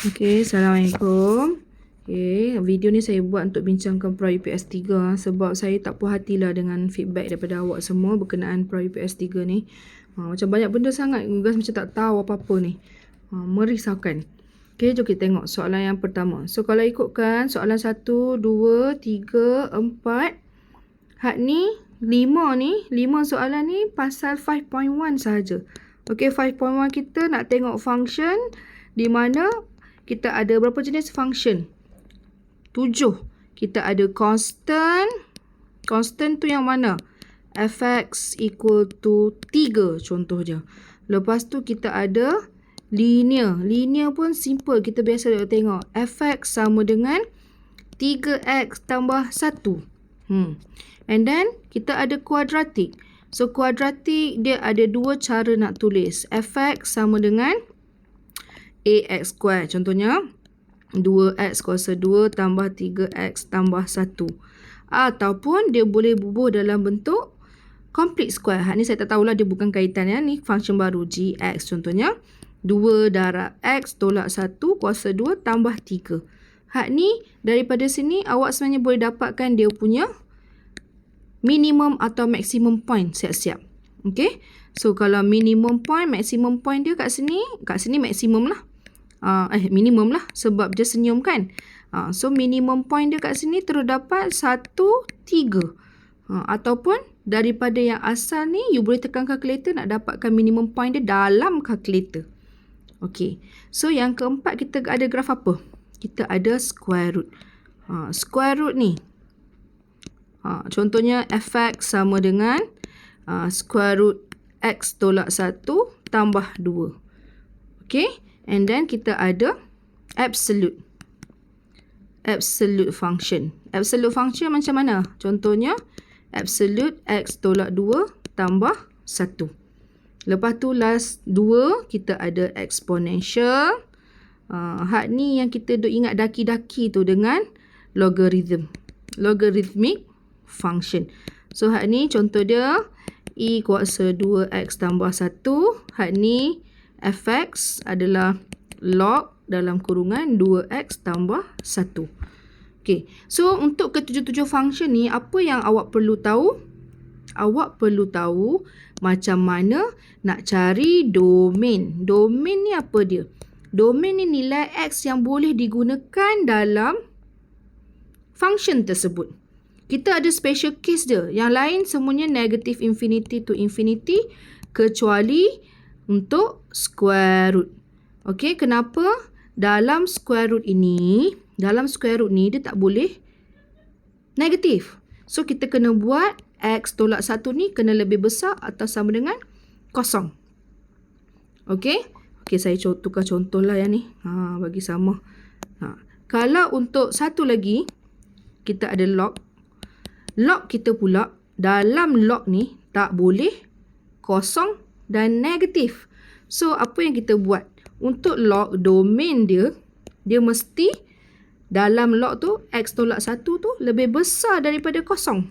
Okey, Assalamualaikum. Okey, video ni saya buat untuk bincangkan Pra UPS 3 sebab saya tak puas hatilah dengan feedback daripada awak semua berkenaan Pra UPS 3 ni. Macam banyak benda sangat, guys macam tak tahu apa-apa ni. Merisaukan. Okey, jom kita tengok soalan yang pertama. So, kalau ikutkan soalan 1, 2, 3, 4. Had ni, 5 ni, 5 soalan ni pasal 5.1 sahaja. Okey, 5.1 kita nak tengok function di mana kita ada berapa jenis function? 7. Kita ada constant. Constant tu yang mana? Fx equal to 3 contohnya. Lepas tu kita ada linear. Linear pun simple. Kita biasa tengok. Fx sama dengan 3x tambah 1. And then kita ada quadratic. So quadratic dia ada dua cara nak tulis. Fx sama dengan ax square. Contohnya 2x kuasa 2 tambah 3x tambah 1. Ataupun dia boleh bubuh dalam bentuk complete square. Ni saya tak tahulah, dia bukan kaitan ya. Ni function baru gx. Contohnya 2 darab x tolak 1 kuasa 2 tambah 3. Ni daripada sini awak sebenarnya boleh dapatkan dia punya minimum atau maximum point siap-siap. Okay. So kalau minimum point, maximum point dia kat sini maximum lah. Minimum lah sebab dia senyum kan. So minimum point dia kat sini terus dapat 1, 3. Ataupun daripada yang asal ni you boleh tekan calculator nak dapatkan minimum point dia dalam calculator. Okay. So yang keempat kita ada graf apa? Kita ada square root. Square root ni. Contohnya fx sama dengan square root x tolak 1 tambah 2. Okay. And then kita ada absolute. Absolute function. Absolute function macam mana? Contohnya absolute x tolak 2 tambah 1. Lepas tu last 2 kita ada exponential. Ni yang kita duk ingat daki-daki tu dengan logarithm. Logarithmic function. So ni contoh dia e kuasa 2x tambah 1. Ni fx adalah log dalam kurungan 2x tambah 1. Okay. So untuk ketujuh-tujuh function ni, apa yang awak perlu tahu? Awak perlu tahu macam mana nak cari domain. Domain ni apa dia? Domain ni nilai x yang boleh digunakan dalam function tersebut. Kita ada special case dia. Yang lain semuanya negative infinity to infinity kecuali untuk square root. Okey, kenapa? Dalam square root ni dia tak boleh negatif. So kita kena buat x tolak 1 ni kena lebih besar atau sama dengan kosong. Okey? Okey, saya tukar contoh lah yang ni. Bagi sama. Kalau untuk satu lagi kita ada log. Log kita pula dalam log ni tak boleh kosong dan negatif. So apa yang kita buat? Untuk log domain dia mesti dalam log tu x tolak 1 tu lebih besar daripada kosong.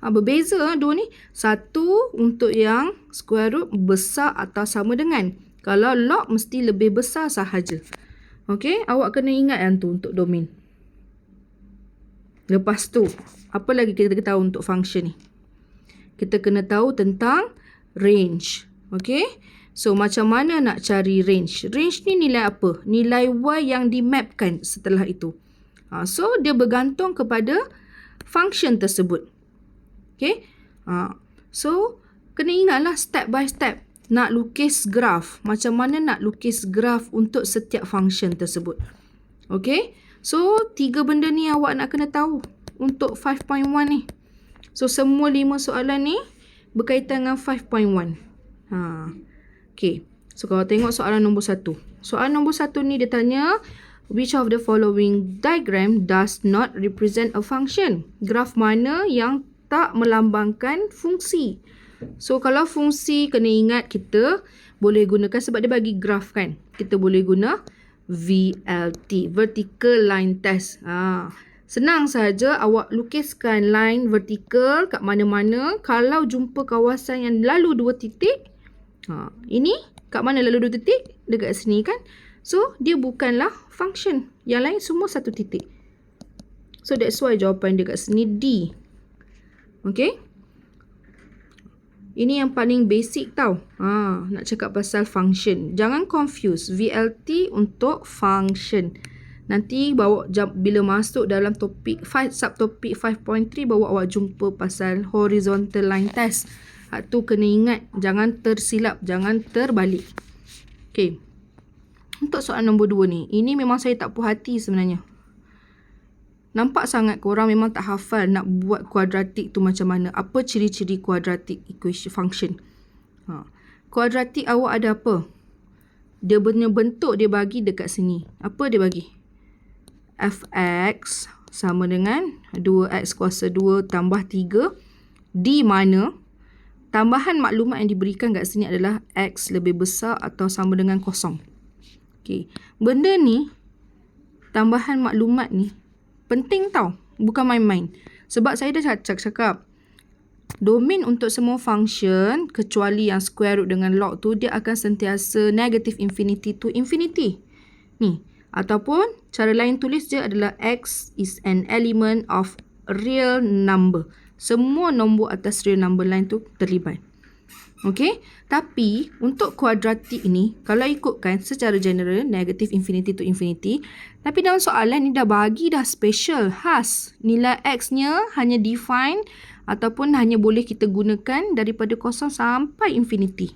Berbeza dua ni. Satu untuk yang square root besar atau sama dengan. Kalau log mesti lebih besar sahaja. Okey, awak kena ingat yang tu untuk domain. Lepas tu, apa lagi kita tahu untuk function ni? Kita kena tahu tentang range. Okey. So macam mana nak cari range? Range ni nilai apa? Nilai y yang dimapkan setelah itu. So dia bergantung kepada function tersebut. Okey. So kena ingatlah step by step nak lukis graf. Macam mana nak lukis graf untuk setiap function tersebut. Okey. So 3 benda ni awak nak kena tahu untuk 5.1 ni. So semua 5 soalan ni berkaitan dengan 5.1. Okay. So kalau tengok soalan nombor 1. Soalan nombor 1 ni dia tanya, which of the following diagram does not represent a function? Graf mana yang tak melambangkan fungsi? So kalau fungsi, kena ingat kita boleh gunakan sebab dia bagi graf kan. Kita boleh guna VLT, vertical line test. Senang saja awak lukiskan line vertikal kat mana-mana. Kalau jumpa kawasan yang lalu 2 titik, ini kat mana lalu 2 titik? Dekat sini kan. So, dia bukanlah function. Yang lain semua satu titik. So, that's why jawapan dia kat sini D. Okay? Ini yang paling basic tau. Nak cakap pasal function. Jangan confuse VLT untuk function. Nanti bila masuk dalam topik subtopik 5.3 bawa awak jumpa pasal horizontal line test. Tu kena ingat, jangan tersilap, jangan terbalik. Okay. Untuk soalan nombor 2 ni, ini memang saya tak puas hati sebenarnya. Nampak sangat korang memang tak hafal nak buat kuadratik tu macam mana. Apa ciri-ciri kuadratik equation function. Kuadratik awak ada apa? Dia punya bentuk dia bagi dekat sini. Apa dia bagi? Fx sama dengan 2x kuasa 2 tambah 3. Di mana tambahan maklumat yang diberikan kat sini adalah x lebih besar atau sama dengan kosong. Okay. Benda ni, tambahan maklumat ni, penting tau. Bukan main-main. Sebab saya dah cakap, domain untuk semua function, kecuali yang square root dengan log tu, dia akan sentiasa negative infinity to infinity. Ni. Ataupun, cara lain tulis dia adalah x is an element of real number. Semua nombor atas real number line tu terlibat. Okay? Tapi, untuk kuadratik ni, kalau ikutkan secara general, negative infinity to infinity. Tapi dalam soalan ni dah bagi dah special, khas. Nilai x-nya hanya define ataupun hanya boleh kita gunakan daripada kosong sampai infinity.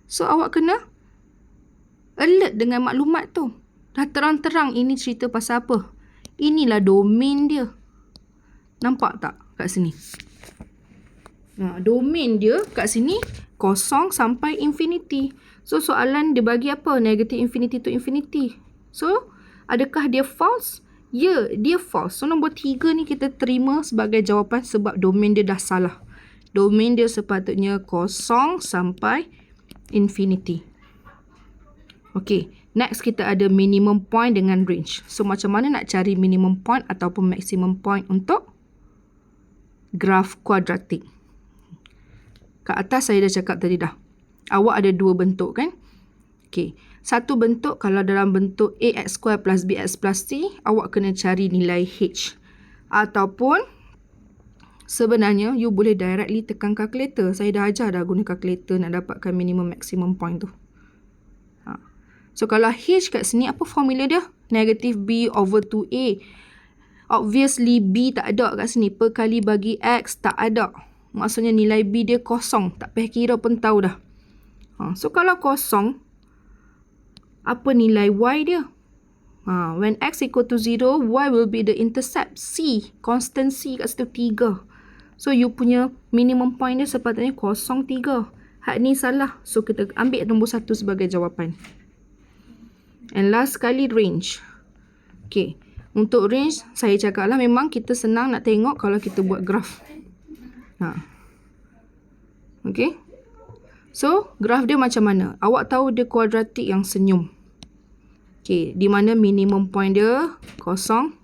So, awak kena alert dengan maklumat tu. Dah terang-terang ini cerita pasal apa. Inilah domain dia. Nampak tak kat sini? Domain dia kat sini kosong sampai infinity. So, soalan dia bagi apa? Negative infinity to infinity. So, adakah dia false? Ya, dia false. So, nombor 3 ni kita terima sebagai jawapan sebab domain dia dah salah. Domain dia sepatutnya kosong sampai infinity. Okay, next kita ada minimum point dengan range. So, macam mana nak cari minimum point ataupun maximum point untuk graf kuadratik? Kat atas saya dah cakap tadi dah. Awak ada dua bentuk kan? Okay. Satu bentuk kalau dalam bentuk ax square plus bx plus c, awak kena cari nilai h. Ataupun sebenarnya you boleh directly tekan calculator. Saya dah ajar dah guna calculator nak dapatkan minimum maximum point tu. So kalau h kat sini apa formula dia? Negative b over 2a. Obviously b tak ada kat sini. Per kali bagi x tak ada. Maksudnya nilai b dia kosong. Tak payah kira pun tahu dah. So kalau kosong, apa nilai y dia? When x equal to 0, y will be the intercept c. Constant c kat situ 3. So you punya minimum point dia sepatutnya 0,3. Hak ni salah. So kita ambil nombor 1 sebagai jawapan. And last sekali range. Okay. Untuk range, saya cakap lah memang kita senang nak tengok kalau kita buat graf. Okay. So, graf dia macam mana? Awak tahu dia kuadratik yang senyum. Okay. Di mana minimum point dia 0,3.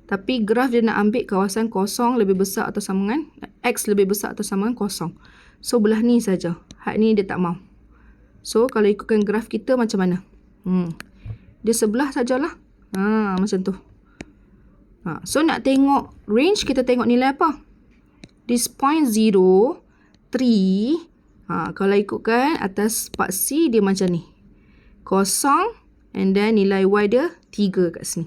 Tapi graf dia nak ambil kawasan kosong lebih besar atau sama dengan x lebih besar atau sama dengan kosong. So, belah ni saja. Hak ni dia tak mau. So, kalau ikutkan graf kita macam mana? Dia sebelah sajalah. Macam tu. So, nak tengok range, kita tengok nilai apa? This point 0, 3. Kalau ikutkan atas part C, dia macam ni. Kosong. And then nilai Y dia 3 kat sini.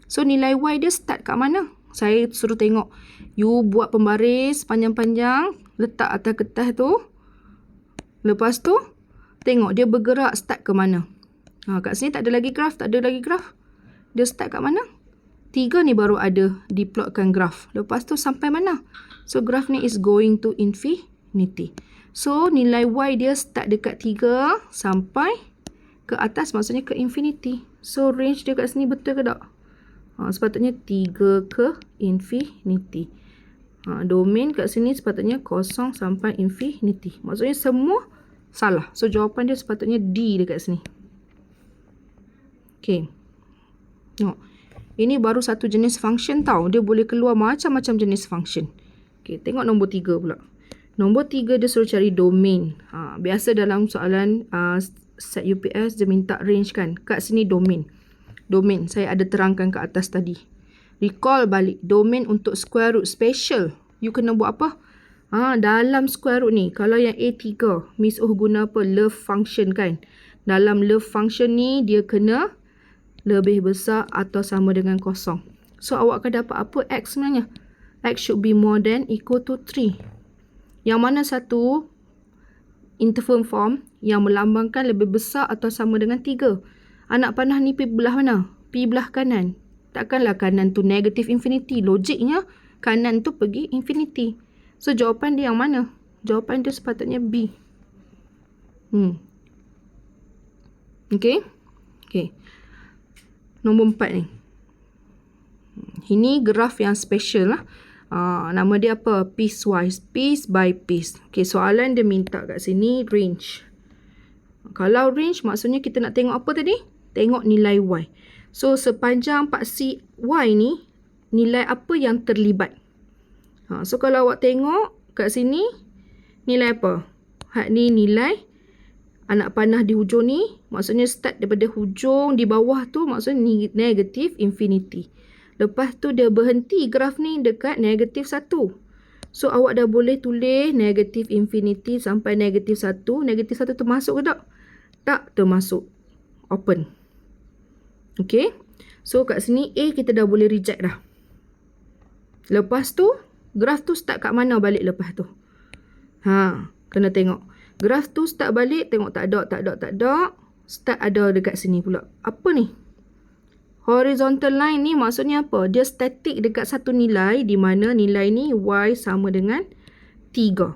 So, nilai Y dia start kat mana? Saya suruh tengok. You buat pembaris panjang-panjang. Letak atas kertas tu. Lepas tu, tengok dia bergerak start ke mana. Kat sini tak ada lagi graf. Tak ada lagi graf. Dia start kat mana? 3 ni baru ada diplotkan graf. Lepas tu sampai mana? So, graf ni is going to infinity. So, nilai Y dia start dekat 3 sampai ke atas, maksudnya ke infinity. So, range dia kat sini betul ke tak? Sepatutnya 3 ke infinity. Domain kat sini sepatutnya 0 sampai infinity. Maksudnya semua salah. So, jawapan dia sepatutnya D dekat sini. Okay. Ini baru satu jenis function tau. Dia boleh keluar macam-macam jenis function. Okay, tengok nombor 3 pula. Nombor 3 dia suruh cari domain. Biasa dalam soalan set UPS, dia minta range kan. Kat sini domain. Domain, saya ada terangkan kat atas tadi. Recall balik, domain untuk square root special. You kena buat apa? Dalam square root ni, kalau yang A3, Miss Oh guna apa? Love function kan. Dalam love function ni, dia kena lebih besar atau sama dengan kosong. So, awak akan dapat apa X sebenarnya? X should be more than equal to 3. Yang mana satu interval form yang melambangkan lebih besar atau sama dengan 3. Anak panah ni pergi belah mana? Pergi belah kanan. Takkanlah kanan tu negative infinity. Logiknya, kanan tu pergi infinity. So, jawapan dia yang mana? Jawapan dia sepatutnya B. Okay? Okay. Nombor 4 ni. Ini graf yang special lah. Nama dia apa? Piecewise. Piece by piece. Okay, soalan dia minta kat sini range. Kalau range maksudnya kita nak tengok apa tadi? Tengok nilai Y. So, sepanjang paksi Y ni, nilai apa yang terlibat? So, kalau awak tengok kat sini, nilai apa? Ni nilai anak panah di hujung ni, maksudnya start daripada hujung di bawah tu, maksudnya negative infinity. Lepas tu dia berhenti graf ni dekat negative 1. So, awak dah boleh tulis negative infinity sampai negative 1. Negative 1 termasuk ke tak? Tak termasuk. Open. Okay. So, kat sini A kita dah boleh reject dah. Lepas tu, graf tu start kat mana balik lepas tu? Kena tengok. Graf tu start balik, tengok tak ada. Start ada dekat sini pula. Apa ni? Horizontal line ni maksudnya apa? Dia static dekat satu nilai, di mana nilai ni Y sama dengan 3.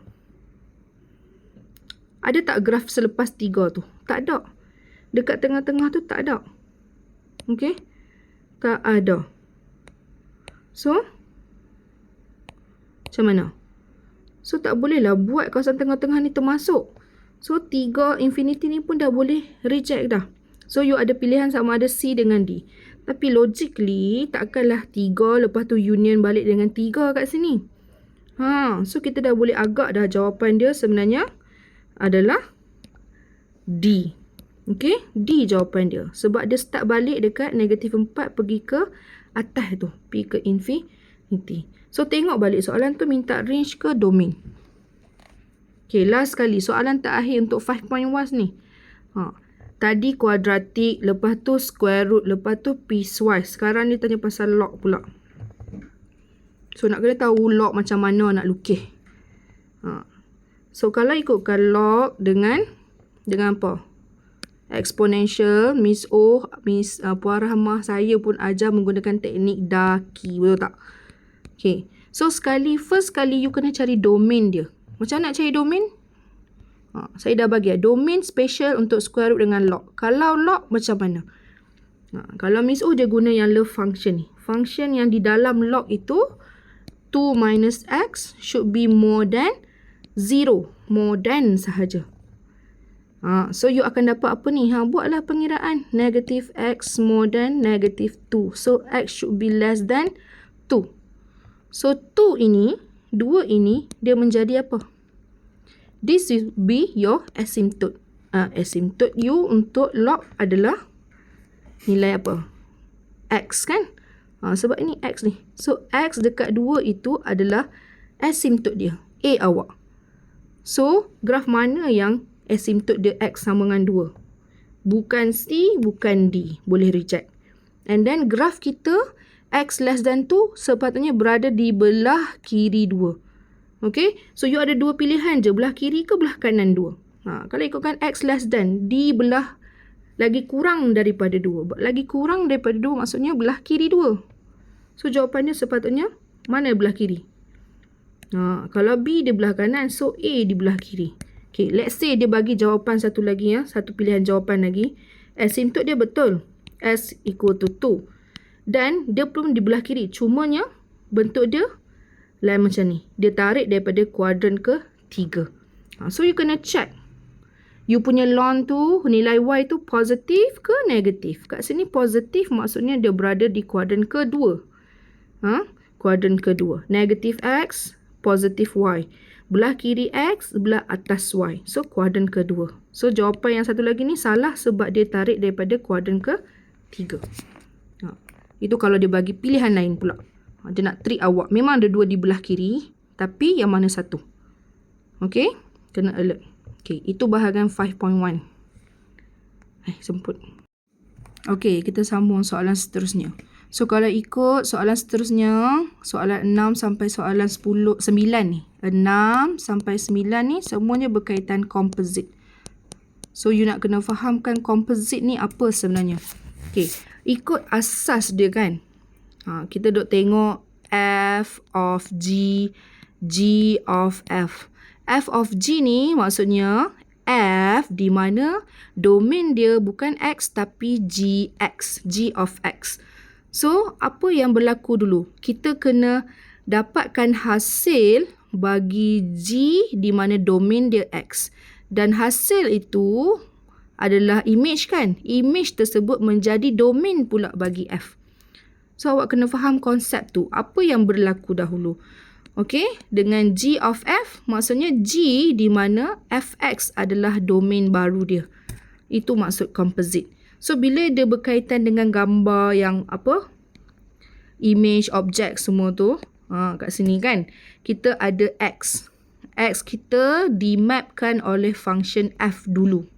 Ada tak graf selepas 3 tu? Tak ada. Dekat tengah-tengah tu tak ada. Okay? Tak ada. So, macam mana? So, tak bolehlah buat kawasan tengah-tengah ni termasuk. So, 3 infinity ni pun dah boleh reject dah. So, you ada pilihan sama ada C dengan D. Tapi logically, takkanlah 3 lepas tu union balik dengan 3 kat sini. So, kita dah boleh agak dah jawapan dia sebenarnya adalah D. Okay, D jawapan dia. Sebab dia start balik dekat negative 4 pergi ke atas tu. Pergi ke infinity. So, tengok balik soalan tu minta range ke domain. Okay, last kali. Soalan terakhir untuk 5.1 ni. Tadi kuadratik, lepas tu square root, lepas tu piecewise. Sekarang ni tanya pasal log pula. So, nak kena tahu log macam mana nak lukis. So, kalau ikutkan log dengan apa? Exponential, Miss O, Puan Rahmah, saya pun ajar menggunakan teknik daki. Betul tak? Okay. So, first kali you kena cari domain dia. Macam nak cari domain? Saya dah bagi domain special untuk square root dengan log. Kalau log macam mana? Kalau Miss O dia guna yang love function ni. Function yang di dalam log itu 2 minus x should be more than 0. More than sahaja. So you akan dapat apa ni? Buatlah pengiraan. Negative x more than negative 2. So x should be less than 2. So 2 ini, 2 ini dia menjadi apa? This will be your asymptote. Asymptote you untuk log adalah nilai apa? X kan? Sebab ini X ni. So, X dekat 2 itu adalah asymptote dia. A awak. So, graf mana yang asymptote dia X sama dengan 2? Bukan C, bukan D. Boleh reject. And then, graf kita X less than 2 sepatutnya berada di belah kiri 2. Okay, so you ada dua pilihan je, belah kiri ke belah kanan 2. Kalau ikutkan X less than, di belah lagi kurang daripada 2. Lagi kurang daripada 2 maksudnya belah kiri 2. So, jawapannya sepatutnya mana belah kiri? Kalau B dia belah kanan, so A di belah kiri. Okay, let's say dia bagi jawapan satu lagi ya, satu pilihan jawapan lagi. Asymptote dia betul. S equal to 2. Dan dia pun di belah kiri. Cumanya bentuk dia lain macam ni. Dia tarik daripada kuadran ke 3. So, you kena check. You punya ln tu, nilai Y tu positif ke negatif? Kat sini positif maksudnya dia berada di kuadran kedua. Kuadran kedua. Negatif X, positif Y. belah kiri X, belah atas Y. So, kuadran kedua. So, jawapan yang satu lagi ni salah sebab dia tarik daripada kuadran ketiga. Itu kalau dia bagi pilihan lain pula. Dia nak trick awak. Memang ada dua di belah kiri, tapi yang mana satu? Okay, kena alert. Okay, itu bahagian 5.1. Semput. Okay, kita sambung soalan seterusnya. So, kalau ikut soalan seterusnya, soalan 6 sampai soalan 9 ni. 6 sampai 9 ni semuanya berkaitan composite. So, you nak kena fahamkan composite ni apa sebenarnya. Okay, ikut asas dia kan. Kita duk tengok F of G, G of F. F of G ni maksudnya F di mana domain dia bukan X tapi GX, G of X. So, apa yang berlaku dulu? Kita kena dapatkan hasil bagi G di mana domain dia X. Dan hasil itu adalah image kan? Image tersebut menjadi domain pula bagi F. So, awak kena faham konsep tu. Apa yang berlaku dahulu? Okay, dengan G of F, maksudnya G di mana Fx adalah domain baru dia. Itu maksud composite. So, bila dia berkaitan dengan gambar yang apa? Image, objek semua tu. Kat sini kan, kita ada X. X kita dimapkan oleh function F dulu.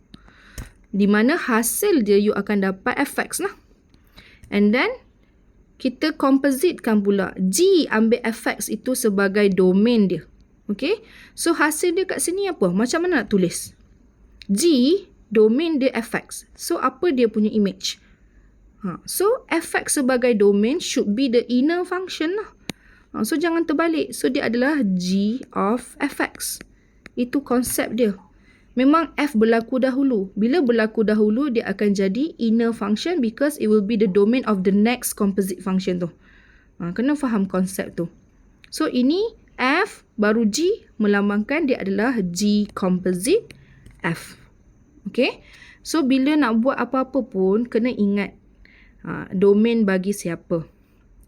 Di mana hasil dia you akan dapat Fx lah. And then, kita compositekan pula. G ambil Fx itu sebagai domain dia. Okay. So, hasil dia kat sini apa? Macam mana nak tulis? G, domain dia Fx. So, apa dia punya image? So, Fx sebagai domain should be the inner function lah. So, jangan terbalik. So, dia adalah G of Fx. Itu konsep dia. Memang F berlaku dahulu. Bila berlaku dahulu, dia akan jadi inner function because it will be the domain of the next composite function tu. Kena faham konsep tu. So, ini F baru G melambangkan dia adalah G composite F. Okay. So, bila nak buat apa-apa pun, kena ingat domain bagi siapa.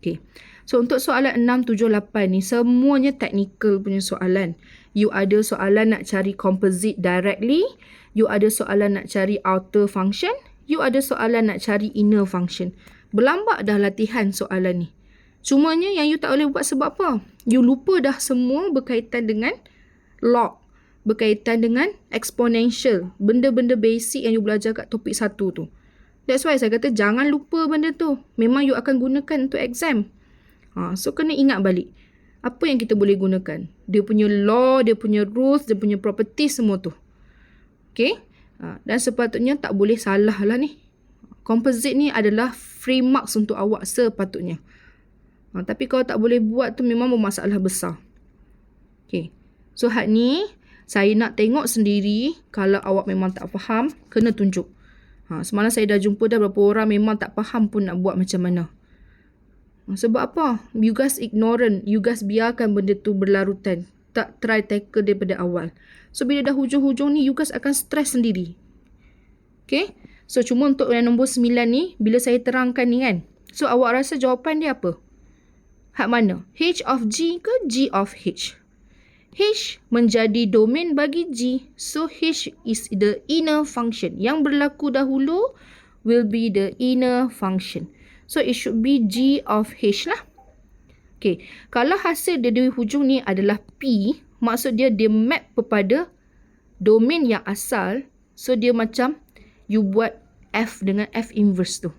Okay. So, untuk soalan 6, 7, 8 ni, semuanya technical punya soalan. You ada soalan nak cari composite directly. You ada soalan nak cari outer function. You ada soalan nak cari inner function. Berlambak dah latihan soalan ni. Cumanya yang you tak boleh buat sebab apa? You lupa dah semua berkaitan dengan log. Berkaitan dengan exponential. Benda-benda basic yang you belajar kat topik 1 tu. That's why saya kata jangan lupa benda tu. Memang you akan gunakan untuk exam. So, kena ingat balik. Apa yang kita boleh gunakan? Dia punya law, dia punya rules, dia punya properties semua tu. Okay? Dan sepatutnya tak boleh salah lah ni. Composite ni adalah free marks untuk awak sepatutnya. Tapi kalau tak boleh buat tu memang bermasalah besar. Okay. So, had ni saya nak tengok sendiri kalau awak memang tak faham, kena tunjuk. Semalam saya dah jumpa dah berapa orang memang tak faham pun nak buat macam mana. Sebab apa? You guys ignorant. You guys biarkan benda tu berlarutan. Tak try tackle daripada awal. So, bila dah hujung-hujung ni, you guys akan stress sendiri. Okay? So, cuma untuk yang nombor 9 ni, bila saya terangkan ni kan. So, awak rasa jawapan dia apa? Hak mana? H of G ke G of H? H menjadi domain bagi G. So, H is the inner function. Yang berlaku dahulu will be the inner function. So, it should be G of H lah. Okay. Kalau hasil dia di hujung ni adalah P, maksud dia map kepada domain yang asal. So, dia macam you buat F dengan F inverse tu.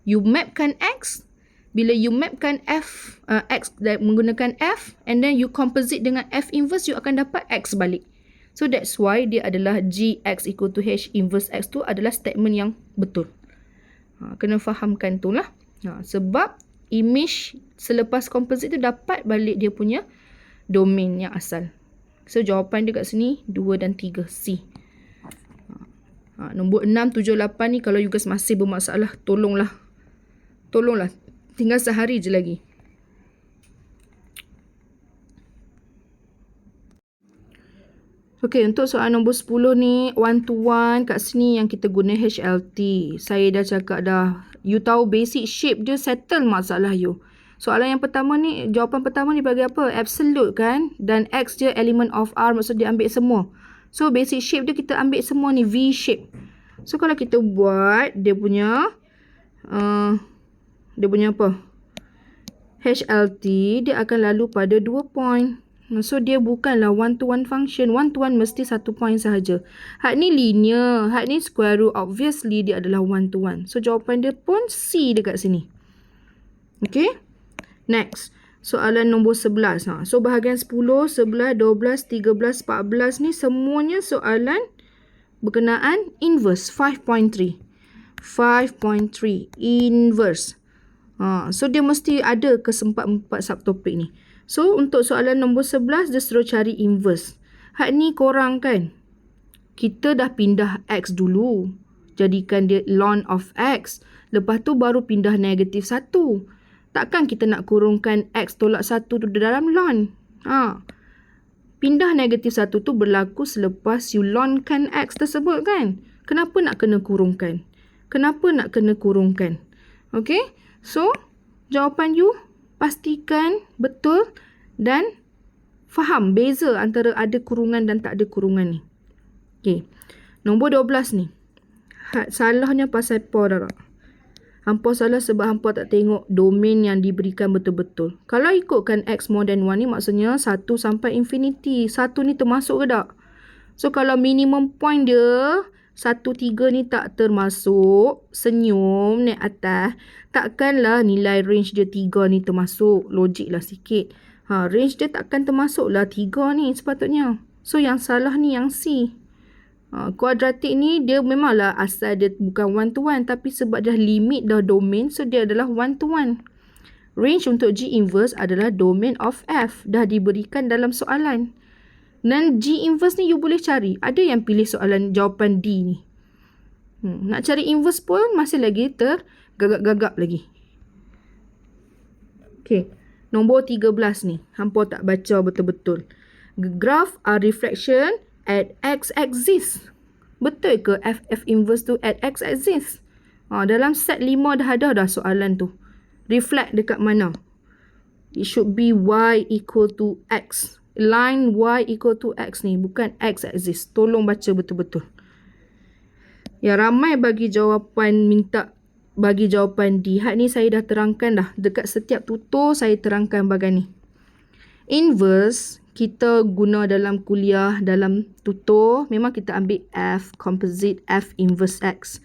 You mapkan X. Bila you mapkan F, X menggunakan F and then you composite dengan F inverse, you akan dapat X balik. So, that's why dia adalah GX equal to H inverse X tu adalah statement yang betul. Kena fahamkan tu lah. Sebab image selepas composite tu dapat balik dia punya domain yang asal. So, jawapan dia kat sini 2 dan 3 C. Nombor 6, 7, 8 ni kalau you guys masih bermasalah, tolonglah. Tolonglah. Tinggal sehari je lagi. Okay, untuk soalan nombor 10 ni, 1 to 1 kat sini yang kita guna HLT. Saya dah cakap dah. You tahu basic shape dia settle masalah you. Soalan yang pertama ni, jawapan pertama ni bagi apa? Absolute kan? Dan X je element of R, maksud dia ambil semua. So basic shape dia kita ambil semua ni V shape. So kalau kita buat dia punya apa? HLT dia akan lalu pada 2 point. So dia bukanlah one to one function. One to one mesti 1 point sahaja. Hak ni linear, hak ni square root. Obviously dia adalah one to one. So jawapan dia pun C dekat sini. Okay. Next. Soalan nombor 11. So bahagian 10, 11, 12, 13, 14 ni semuanya soalan berkenaan inverse 5.3. 5.3 inverse. So dia mesti ada ke 4 subtopik ni. So untuk soalan nombor 11 dia suruh cari inverse. Hak ni korang kan. Kita dah pindah X dulu. Jadikan dia ln of X. Lepas tu baru pindah negatif 1. Takkan kita nak kurungkan X tolak 1 tu dalam ln. Pindah negatif 1 tu berlaku selepas you lnkan X tersebut kan. Kenapa nak kena kurungkan? Kenapa nak kena kurungkan? Okay. So jawapan you pastikan betul dan faham beza antara ada kurungan dan tak ada kurungan ni. Okay. Nombor 12 ni. Salahnya pasal apa dah tak? Hampa salah sebab hampa tak tengok domain yang diberikan betul-betul. Kalau ikutkan X more than 1 ni maksudnya 1 sampai infinity. 1 ni termasuk ke tak? So kalau minimum point dia 1, 3 ni tak termasuk, senyum naik atas, takkanlah nilai range dia 3 ni termasuk. Logik lah sikit. Range dia takkan termasuk lah 3 ni sepatutnya. So yang salah ni yang C. Kuadratik ni dia memanglah asal dia bukan one to one, tapi sebab dah limit dah domain, so dia adalah one to one. Range untuk G inverse adalah domain of F. Dah diberikan dalam soalan. Dan G inverse ni you boleh cari. Ada yang pilih soalan jawapan D ni. Nak cari inverse pun masih lagi tergagap-gagap lagi. Okay. Nombor 13 ni. Hampa tak baca betul-betul. Graph are reflection at x-axis. Betul ke F inverse tu at x-axis? Dalam set 5 dah ada dah soalan tu. Reflect dekat mana? It should be y equal to x. Line y equal to x ni bukan x-axis. Tolong baca betul-betul. Ya, ramai bagi jawapan bagi jawapan D. Hak ni saya dah terangkan dah. Dekat setiap tutor saya terangkan bagian ni. Inverse kita guna dalam kuliah, dalam tutor, memang kita ambil F composite F inverse X.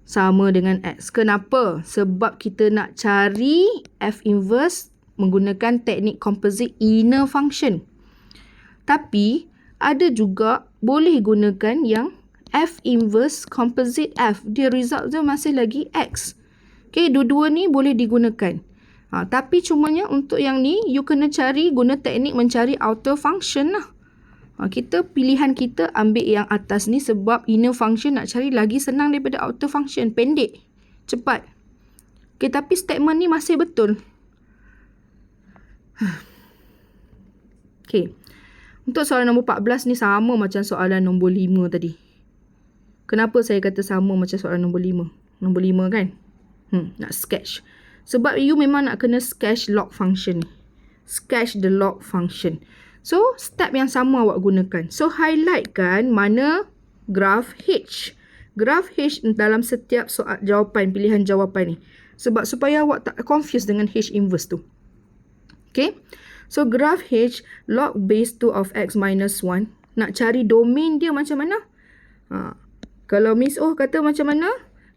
Sama dengan X. Kenapa? Sebab kita nak cari F inverse menggunakan teknik composite inner function. Tapi ada juga boleh gunakan yang F inverse composite F. Dia result dia masih lagi X. Okay, dua-dua ni boleh digunakan. Tapi cumanya untuk yang ni you kena cari guna teknik mencari outer function lah. Pilihan kita ambil yang atas ni sebab inner function nak cari lagi senang daripada outer function. Pendek, cepat. Okay, tapi statement ni masih betul. Okay. Untuk soalan nombor 14 ni sama macam soalan nombor 5 tadi. Kenapa saya kata sama macam soalan nombor 5? Nombor 5 kan? Nak sketch. Sebab you memang nak kena sketch log function ni. Sketch the log function. So, step yang sama awak gunakan. So, highlight kan mana graph H. Graph H dalam setiap soal jawapan, pilihan jawapan ni. Sebab supaya awak tak confuse dengan H inverse tu. Okay. So, graph H log base 2 of x minus 1. Nak cari domain dia macam mana? Kalau Miss Oh kata macam mana?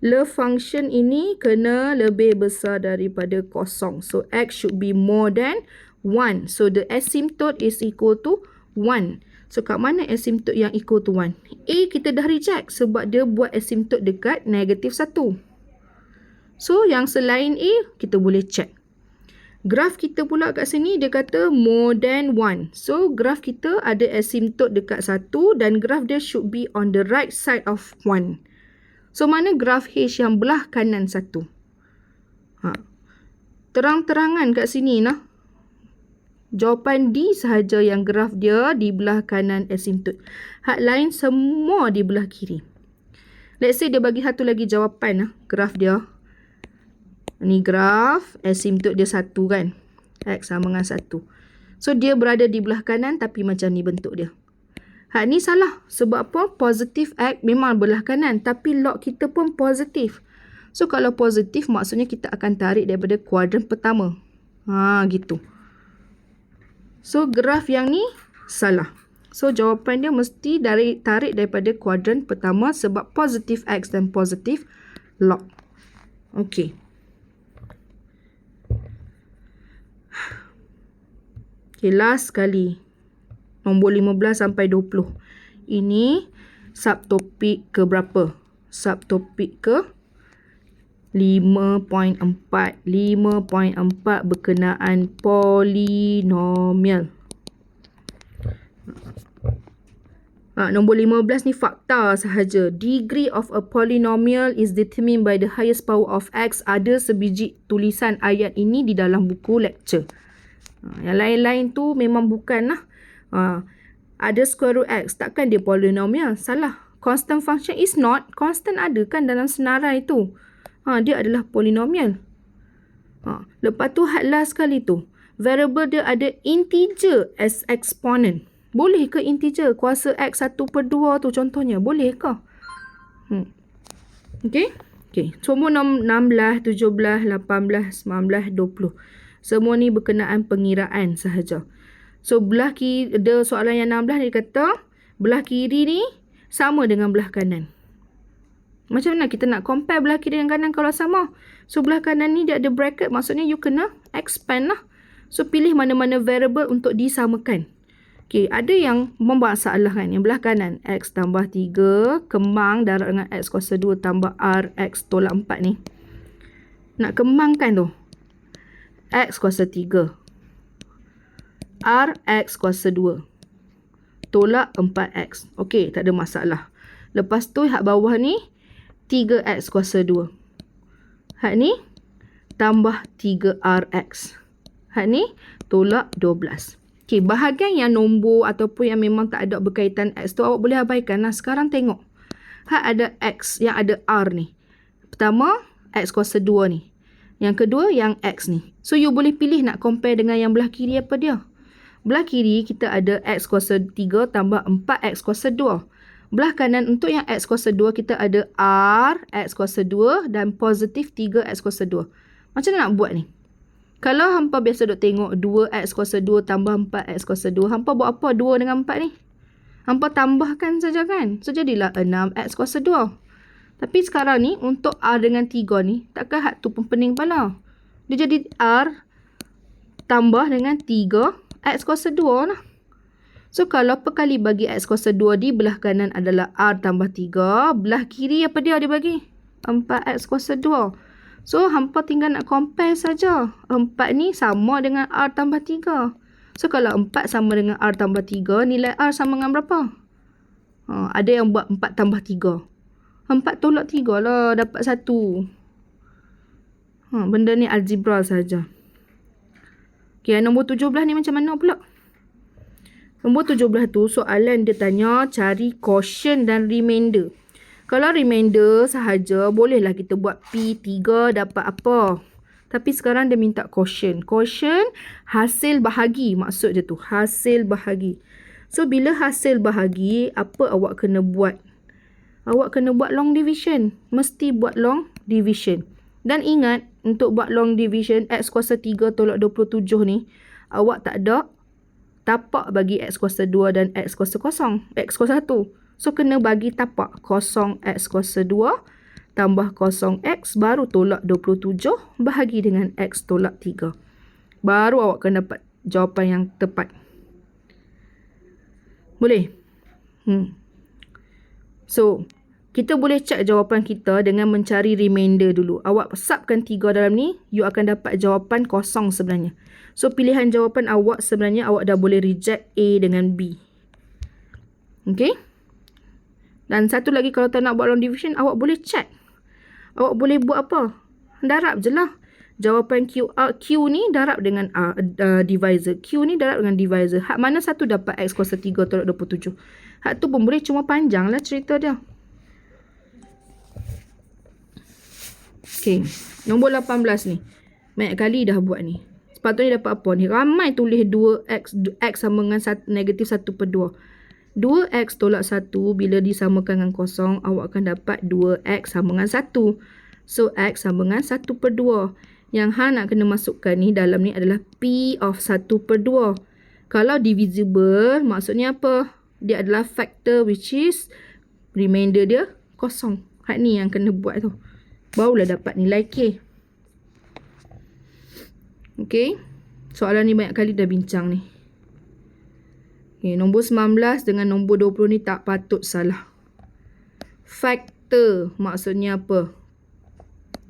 Le function ini kena lebih besar daripada kosong. So, x should be more than 1. So, the asymptote is equal to 1. So, kat mana asymptote yang equal to 1? A kita dah reject sebab dia buat asymptote dekat negatif 1. So, yang selain A, kita boleh check. Graf kita pula kat sini, dia kata more than 1. So, graf kita ada asymptote dekat 1 dan graf dia should be on the right side of 1. So, mana graf H yang belah kanan 1? Terang-terangan kat sini nah. Jawapan D sahaja yang graf dia di belah kanan asymptote. Hak lain semua di belah kiri. Let's say dia bagi satu lagi jawapan graf dia. Ni graf, asimptot dia 1 kan. X sama dengan 1. So, dia berada di belah kanan tapi macam ni bentuk dia. Hak ni salah. Sebab apa? Positif X memang belah kanan. Tapi log kita pun positif. So, kalau positif maksudnya kita akan tarik daripada kuadran pertama. Gitu. So, graf yang ni salah. So, jawapan dia mesti tarik daripada kuadran pertama sebab positif X dan positif log. Okey. Okay, last sekali. Nombor 15 sampai 20. Ini subtopik ke berapa? Subtopik ke 5.4. 5.4 berkenaan polinomial. Nombor 15 ni fakta sahaja. Degree of a polynomial is determined by the highest power of X. Ada sebiji tulisan ayat ini di dalam buku lecture. Yang lain-lain tu memang bukan lah. Ada square root X. Takkan dia polynomial? Salah. Constant function is not. Constant ada kan dalam senarai tu. Dia adalah polynomial. Lepas tu last sekali tu. Variable dia ada integer as exponent. Boleh ke integer? Kuasa X 1/2 tu contohnya. Boleh ke? Okay. Semua 16, 17, 18, 19, 20. Semua ni berkenaan pengiraan sahaja. So, belah kiri, ada soalan yang 16 dia kata, belah kiri ni sama dengan belah kanan. Macam mana kita nak compare belah kiri dan kanan kalau sama? So, belah kanan ni dia ada bracket, maksudnya you kena expand lah. So, pilih mana-mana variable untuk disamakan. Okay, ada yang membuat masalah kan. Yang belah kanan, X tambah 3, kembang darab dengan X kuasa 2 tambah R, X tolak 4 ni. Nak kembangkan tu. X kuasa 3. R, X kuasa 2. Tolak 4X. Okey, tak ada masalah. Lepas tu, hak bawah ni, 3X kuasa 2. Hak ni, tambah 3RX. Hak ni, tolak 12. Okey, bahagian yang nombor ataupun yang memang tak ada berkaitan X tu, awak boleh abaikan lah. Sekarang tengok. Hak ada X, yang ada R ni. Pertama, X kuasa 2 ni. Yang kedua, yang X ni. So, you boleh pilih nak compare dengan yang belah kiri apa dia. Belah kiri, kita ada X kuasa 3 tambah 4X kuasa 2. Belah kanan, untuk yang X kuasa 2, kita ada R, X kuasa 2 dan positif 3X kuasa 2. Macam mana nak buat ni? Kalau hampa biasa duk tengok 2X kuasa 2 tambah 4X kuasa 2, hampa buat apa 2 dengan 4 ni? Hampa tambahkan saja kan? So, jadilah 6X kuasa 2. Tapi sekarang ni, untuk R dengan 3 ni, takkan hak tu pun pening kepala. Dia jadi R tambah dengan 3X kuasa 2 lah. So, kalau perkali bagi X kuasa 2 di belah kanan adalah R tambah 3. Belah kiri apa dia bagi? 4X kuasa 2. So, hampa tinggal nak compare saja. 4 ni sama dengan R tambah 3. So, kalau 4 sama dengan R tambah 3, nilai R sama dengan berapa? Ada yang buat 4 tambah 3. 4 tolak 3 lah, dapat 1. Benda ni algebra saja. Okay, nombor 17 ni macam mana pula? Nombor 17 tu soalan dia tanya cari quotient dan remainder. Kalau remainder sahaja, bolehlah kita buat P3 dapat apa. Tapi sekarang dia minta quotient. Quotient hasil bahagi, maksud dia tu. Hasil bahagi. So, bila hasil bahagi, apa awak kena buat? Awak kena buat long division. Mesti buat long division. Dan ingat, untuk buat long division, X kuasa 3 tolak 27 ni, awak tak ada tapak bagi X kuasa 2 dan X kuasa 0. X kuasa 1. So, kena bagi tapak 0 X kuasa 2 tambah 0 X, baru tolak 27 bahagi dengan X tolak 3. Baru awak akan dapat jawapan yang tepat. Boleh? So, kita boleh cek jawapan kita dengan mencari remainder dulu. Awak subkan 3 dalam ni, you akan dapat jawapan kosong sebenarnya. So, pilihan jawapan awak sebenarnya awak dah boleh reject A dengan B. Okay? Dan satu lagi, kalau tak nak buat long division, awak boleh check. Awak boleh buat apa? Darab je lah. Jawapan Q ni darab dengan divisor. Q ni darab dengan divisor. Hak mana satu dapat X kuasa 3 tolak 27. Hak tu pun boleh, cuma panjang lah cerita dia. Okay. Nombor 18 ni. Banyak kali dah buat ni. Sepatutnya dapat apa ni? Ramai tulis 2x. X sama dengan negatif 1/2. 2x tolak 1 bila disamakan dengan kosong, awak akan dapat 2x sama dengan 1. So, x sama dengan 1/2. Yang hang nak kena masukkan ni dalam ni adalah P of 1/2. Kalau divisible, maksudnya apa? Dia adalah factor which is remainder dia kosong. Hak ni yang kena buat tu. Barulah dapat nilai K. Okay. Soalan ni banyak kali dah bincang ni. Okay, nombor 19 dengan nombor 20 ni tak patut salah. Factor maksudnya apa?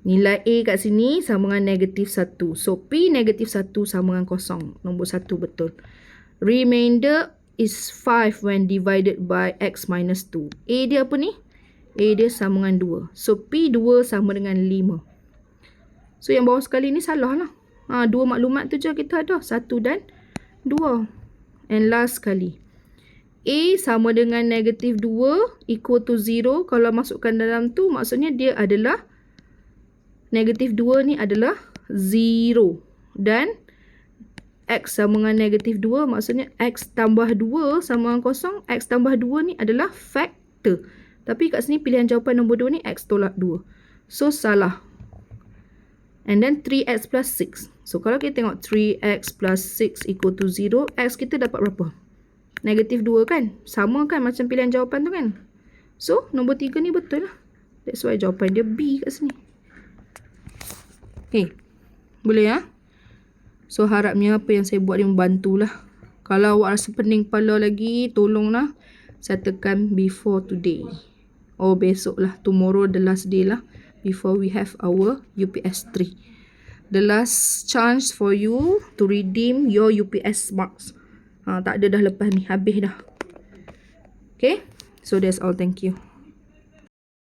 Nilai A kat sini sama dengan negatif 1. So, P negatif 1 sama dengan kosong. Nombor 1 betul. Remainder is 5 when divided by x minus 2. A dia apa ni? A dia sama dengan 2. So, P 2 sama dengan 5. So, yang bawah sekali ni salah lah. Dua maklumat tu je kita ada. 1 dan 2. And last sekali. A sama dengan negatif 2 equal to 0. Kalau masukkan dalam tu, maksudnya dia adalah negatif 2 ni adalah 0. Dan x sama dengan negatif 2, maksudnya x tambah 2 sama dengan kosong. X tambah 2 ni adalah factor. Tapi kat sini pilihan jawapan nombor 2 ni x tolak 2. So, salah. And then 3x plus 6. So, kalau kita tengok 3x plus 6 equal to 0, x kita dapat berapa? Negatif 2 kan? Sama kan macam pilihan jawapan tu kan? So, nombor 3 ni betul lah. That's why jawapan dia B kat sini. Okay. Boleh ya? So, harapnya apa yang saya buat ni membantulah. Kalau awak rasa pening kepala lagi, tolonglah settlekan before today. Oh, besok lah. Tomorrow the last day lah. Before we have our UPS 3. The last chance for you to redeem your UPS marks. Tak ada dah lepas ni. Habis dah. Okay. So, that's all. Thank you.